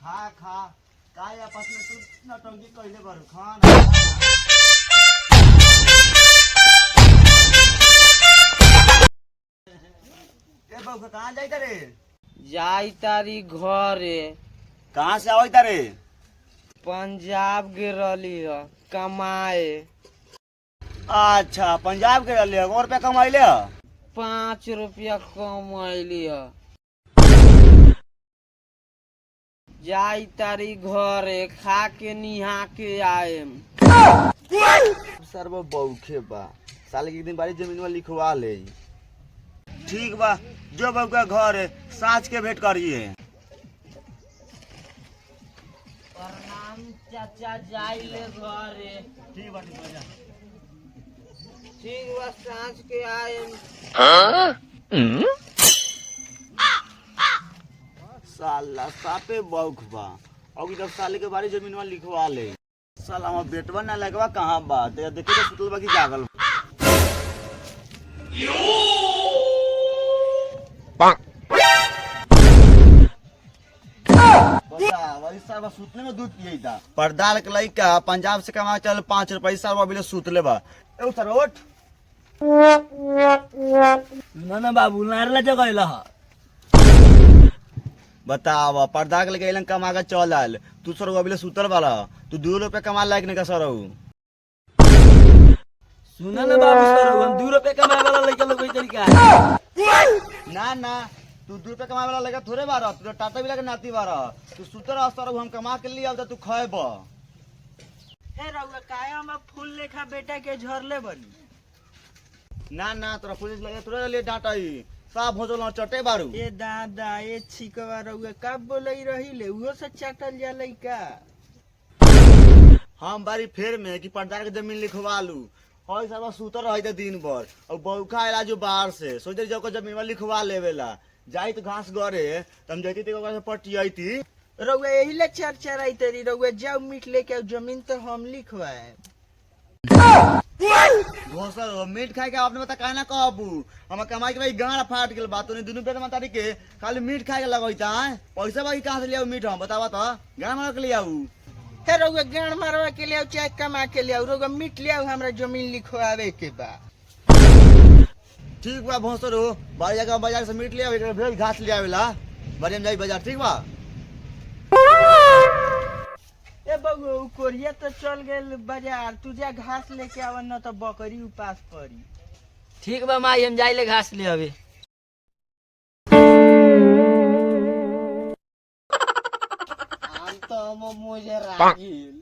खा खा काय आपस में तू नौटंकी कइले बारू खाना ए बाबू कहां जाई रे जाई तारी घरे। कहां से आवई तारे पंजाब गिरली ह कमाए। अच्छा पंजाब के रहले और रुपया कमाइले 5 रुपया कमैली ह। जाई तारी घरे खा के निहा के आएम। सर वो बौखे बा साले के एक दिन बारी जमीन में लिखवा ले ठीक बा जो बाबू का घर है साँझ के भेंट करिए। प्रणाम चाचा जाई ले घरे। ठीक बा जा ठीक बा सांझ के आएम। साला सापे बौख बा अभी तक साले के बारी जमीन में लिखवा ले साला हम बेटवा ना लगवा कहाँ बा ते देखे तो सुतल बा की जागल वही साला सुतने में दूध पिए था पर्दाल के लइका पंजाब से कमा चल 5 रुपया साला अभी सुतले बा ए सर उठ ना बाबू नारला जगैला ह। बताव पर्दा के लेके कमा के चल आल तू सर अभी सुतल वाला तू 2 रुपया कमा लायक नहीं का सर सुना ना बाबू सर हम 2 रुपया कमाए वाला लइका लोग कोई तरीका ना ना तू 2 रुपया कमाए वाला लगा थोड़े बार तू टाटा भी लगा नाती बार तू सुतर सर हम कमा के लिए आवता तू खएब हे रउआ काहे हम फूल लेखा बेटा के झरले बनी। ना ना तोरा पुलिस लगे तोरे लिए डांटाई साफ हो चलो चटे बारू ए दादा ए छिकवा रउआ कब बोलई रहिले उहो से चटल जाले का। हम बारी फेर में कि पर्दा के जमीन लिखवा लू हई सब सुतर रही थे दिन भर और बौखा आला जो बाहर से सोचे जो जमीन में लिखवा लेवेला जाई तो घास गरे तम जैती ते पटियाई थी रउआ यही ले चर्चा रही तेरी रउआ जाओ मीट लेके आओ जमीन तो हम लिखवाए। घोसर मीट खाए के आपने बता काहे ना कहबू हम कमाई के भाई गाड़ फाट गेल बात ने दुनु पेट में तारी के खाली मीट खाए के लगैता है पैसा भाई कहां से लियाऊ मीट हम बतावा तो गाड़ मार के लियाऊ हे रउआ गाड़ मारवा के ले आओ चाहे कमा के ले आओ रउआ मीट ले आओ हमरा जमीन लिखवावे के बा। ठीक बा भोसर हो बाहर जाकर बाजार से मीट ले आवे एकरा भेल घास ले आवेला बड़े में जाई बाजार ठीक बा। ए बबू कोरिया तो चल गेल बाजार तू जा घास लेके आवन न तो बकरी उपास पड़ी। ठीक बा माई हम जाइले घास ले आवे। आम तो मुझे रागिल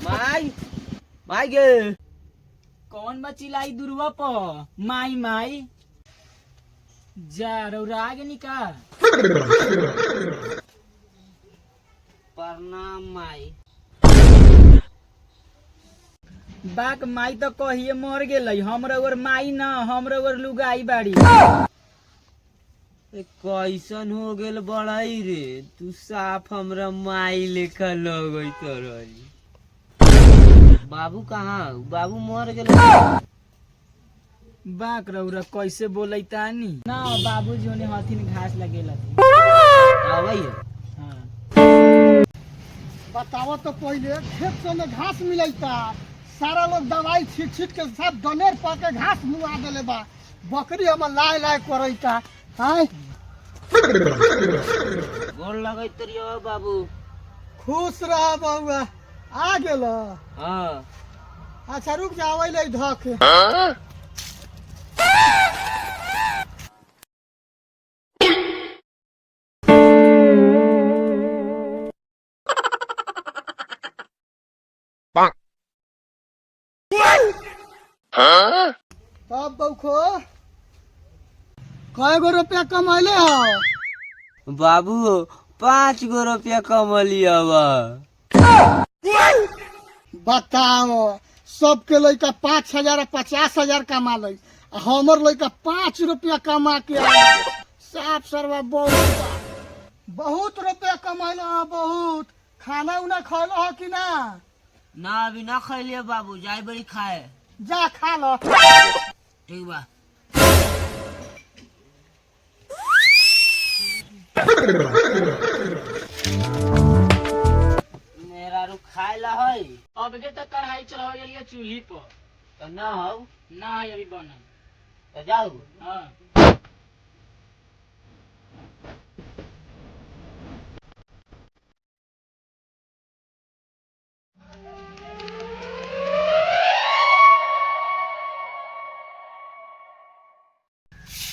माई माई गे कौन बची लाई दुर्वा प माई माई जा रौरा आगे निका प्रणाम माई। बाक माई तो कहिए मर गेलै हम रउर माई ना हम रउर लुगाई बाड़ी। कैसन हो गेल बड़ाई रे तू साफ हमरा माई लेखा लगैत रही। बाबू कहाँ बाबू मर गेल बाक रउरा कैसे बोलै तानी ना बाबूजी ओने हथिन घास लगेला आवै हां बताओ तो पहले खेत से में घास मिलता सारा लोग दवाई छीट छीट के सब गनेर पाके घास मुआ देले बा बकरी हम लाए लाए करैता हाय गोल लगैत रियो बाबू खुश रह बउआ आ गेल। हां अच्छा रुक जाओ ले धक तब बउखो कय गो रुपया कमैले हो बाबू 5 गो रुपया कमलिया बा। बताओ सबके लइका 5,000 50,000 कमा लै हमर लइका 5 रुपया कमा के साफ सरवा बहुत बहुत रुपया कमैल बहुत। खाना उना खैल कि ना? ना अभी ना खैलिए बाबू, जाए बड़ी खाए। जा खा लो। ठीक बा। मेरा रू खाए ला है। अब के तक कढ़ाई चढ़ा लिया चूल्ही पर। तो ना हो ना है अभी बनल। तो जाऊ। हाँ।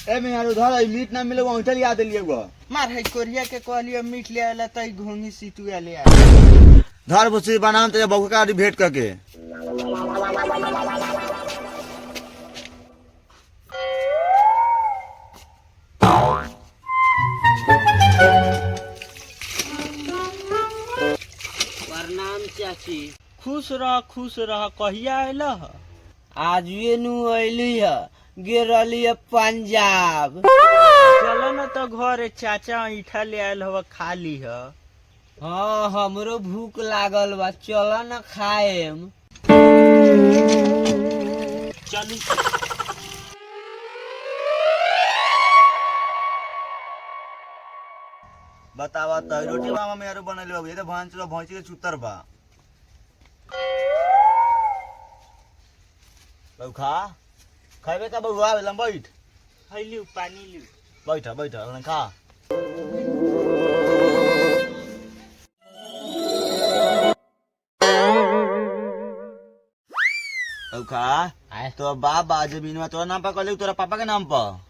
ए मेहरारू उधर आई मीट ना मिले वहीं चल याद लिए गो मार है कोरिया के कहलिए मीट ले आला तई घोंगी सिटुआ ले आ। धर बुसी बनाम ते बहू का भेंट करके। प्रणाम चाची। खुश रह कहिया अल? आज ये नु अली है, गिरली है पंजाब। चलो न तो घर चाचा ईठा ले आयल हवा खा ली है। हाँ हमरो भूख लागल बा, चलो न खाएम। चली। बतावा तो रोटी मामा मेहरारू बनले हो ये तो भैंसी के चुतर बा। बहू खा खाबे का बहू आ लम बैठ लियो पानी लियो। बैठ बैठ खा। खा तो बाप जमीन में तोरा नाम पर कहले तोरा पापा के नाम पर?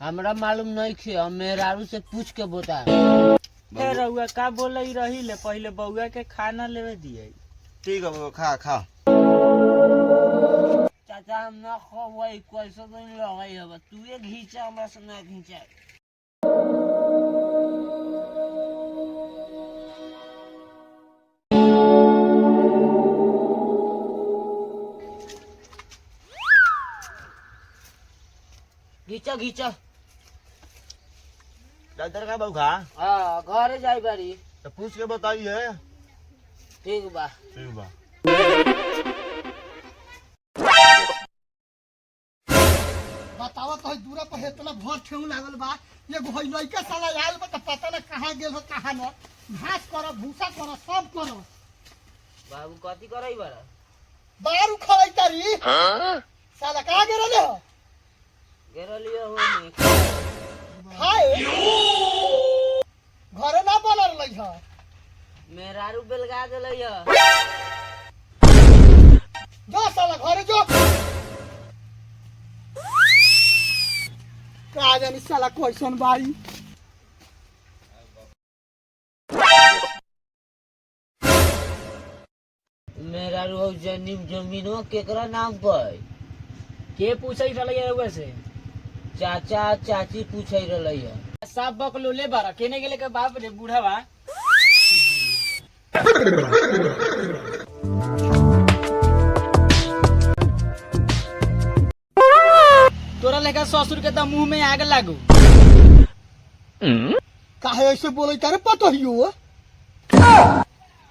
हमरा मालूम नहीं खे, हम मेहरारू से पूछ के बता। ए रउआ का बोले रही ले, पहले बउआ के खाना लेवे दिए। ठीक है बहू खा खा। चाचा हम ना खवई, कैसे तो लगे अब तू ये घींचा, हमरा से ना घींचा। घींचा घींचा। डॉक्टर का बहू खा हाँ घरे जाई बारी। तो पूछ के बताइए। ठीक बा। ठीक बा। बतावा तो दूरा पर इतना भर ठेऊ लागल बा। ये घोई लइका साला आयल बा त पता ना कहां गेल हो कहां न। घास करो भूसा करो सब करो। बाबू कथी करई बारा? बारू खड़ाई तारी। साला कहां गेल रे हो? गिरली हो नहीं खाए घरे ना बनल लई ह। मेहरारू बेलगा देलै है। जो साला घरे जो। का जानी साला क्वेश्चन बाई। मेहरारू हो जमीनो केकरा नाम पर? के पूछे रही रउआ से? चाचा चाची पूछे रही है। सब बकलो ले बारा केने गेले के बाप रे बूढ़ावा। तोरा लेखा ससुर के तो मुंह में आग लागू। काहे ऐसे बोलै तारे पतो हियो?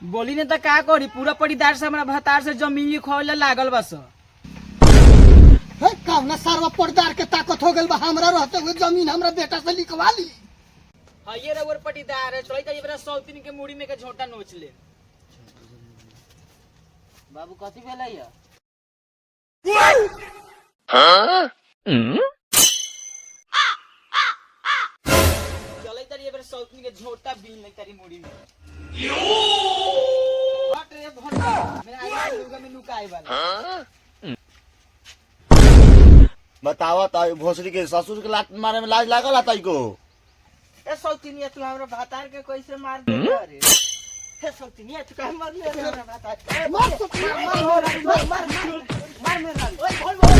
बोली ने तो का करी, पूरा परिदार से हमरा भतार से जमीन खोले लागल बस। है कावना सारवा पर्दार के ताकत हो गेल बा। हमरा रहते हुए जमीन हमरा बेटा से लिखवा ली। हाँ ये रउर पटीदार है, चलो तो ये बड़ा सौतीन के मुड़ी में के झोटा नोच ले। बाबू कथी भेलै है? चले तारी ये बड़ा सौतीन के झोटा बीन ले तारी मुड़ी में। हट रे भट्टा, मैं आगे लुगा में लुकाए वाला। बतावा तो भोसड़ी के ससुर के लात मारे में लाज लागल आता को? ए सौतीनिया तू हमरा भातार के कैसे मार दे रे? हे सौतीनिया तू काहे मार ले रे हमरा भातार? मार तो मार मेरा। ओए बोल बोल।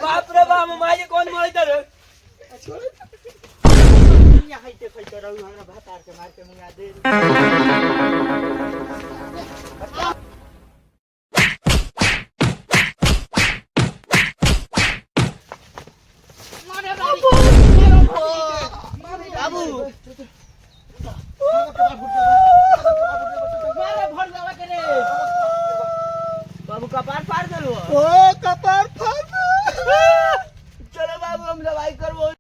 बाप रे बाप, माये कौन मारता रे? यहाँ हाइते खइते रहू हमरा भातार के मार के मुंगा दे। कपार फाड़ देलो ओ कपार फाड़ दे। चलो बाबू हम दवाई करबो